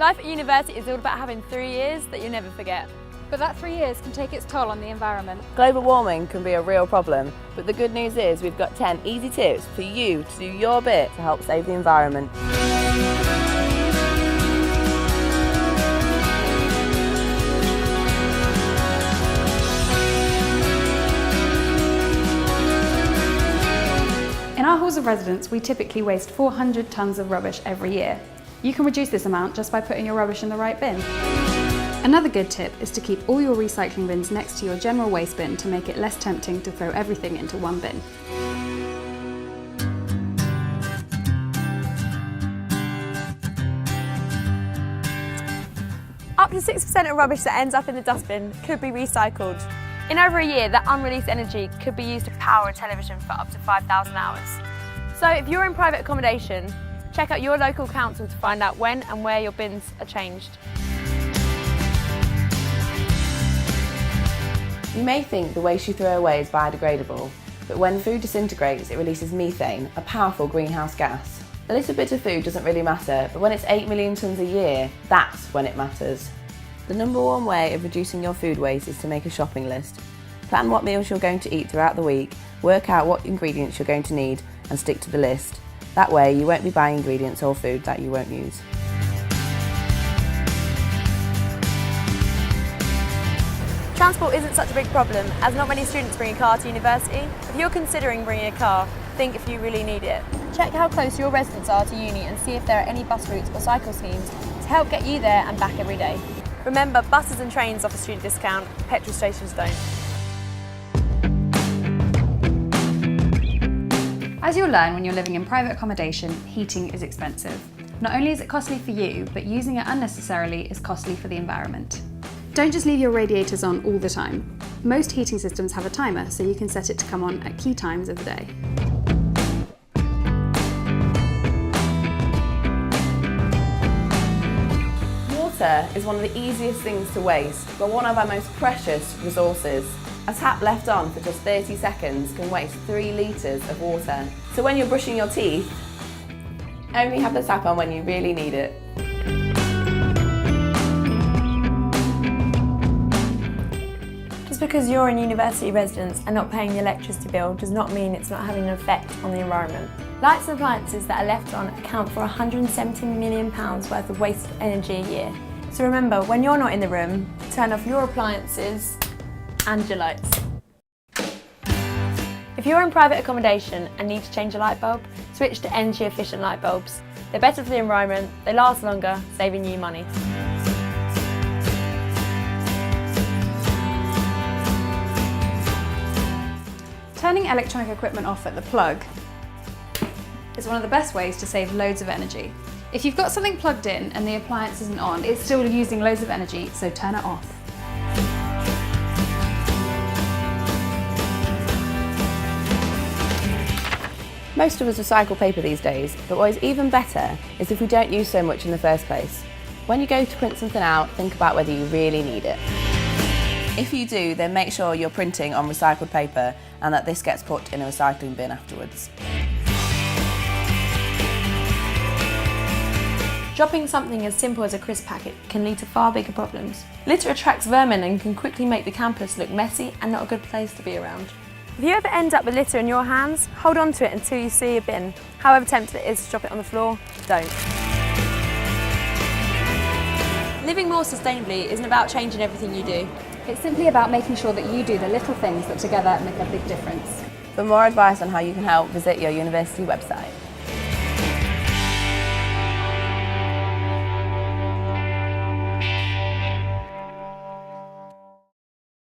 Life at university is all about having 3 years that you'll never forget. But that 3 years can take its toll on the environment. Global warming can be a real problem, but the good news is we've got 10 easy tips for you to do your bit to help save the environment. In our halls of residence, we typically waste 400 tonnes of rubbish every year. You can reduce this amount just by putting your rubbish in the right bin. Another good tip is to keep all your recycling bins next to your general waste bin to make it less tempting to throw everything into one bin. Up to 6% of rubbish that ends up in the dustbin could be recycled. In over a year, that unreleased energy could be used to power a television for up to 5,000 hours. So if you're in private accommodation, check out your local council to find out when and where your bins are changed. You may think the waste you throw away is biodegradable, but when food disintegrates, it releases methane, a powerful greenhouse gas. A little bit of food doesn't really matter, but when it's 8 million tonnes a year, that's when it matters. The number one way of reducing your food waste is to make a shopping list. Plan what meals you're going to eat throughout the week, work out what ingredients you're going to need, and stick to the list. That way you won't be buying ingredients or food that you won't use. Transport isn't such a big problem, as not many students bring a car to university. If you're considering bringing a car, think if you really need it. Check how close your residents are to uni and see if there are any bus routes or cycle schemes to help get you there and back every day. Remember, buses and trains offer student discount, petrol stations don't. As you'll learn when you're living in private accommodation, heating is expensive. Not only is it costly for you, but using it unnecessarily is costly for the environment. Don't just leave your radiators on all the time. Most heating systems have a timer, so you can set it to come on at key times of the day. Water is one of the easiest things to waste, but one of our most precious resources. A tap left on for just 30 seconds can waste 3 litres of water. So when you're brushing your teeth, only have the tap on when you really need it. Just because you're in university residence and not paying the electricity bill does not mean it's not having an effect on the environment. Lights and appliances that are left on account for £170 million worth of wasted energy a year. So remember, when you're not in the room, turn off your appliances and your lights. If you're in private accommodation and need to change a light bulb, switch to energy efficient light bulbs. They're better for the environment, they last longer, saving you money. Turning electronic equipment off at the plug is one of the best ways to save loads of energy. If you've got something plugged in and the appliance isn't on, it's still using loads of energy, so turn it off. Most of us recycle paper these days, but what is even better is if we don't use so much in the first place. When you go to print something out, think about whether you really need it. If you do, then make sure you're printing on recycled paper and that this gets put in a recycling bin afterwards. Dropping something as simple as a crisp packet can lead to far bigger problems. Litter attracts vermin and can quickly make the campus look messy and not a good place to be around. If you ever end up with litter in your hands, hold on to it until you see a bin. However tempted it is to drop it on the floor, don't. Living more sustainably isn't about changing everything you do. It's simply about making sure that you do the little things that together make a big difference. For more advice on how you can help, visit your university website.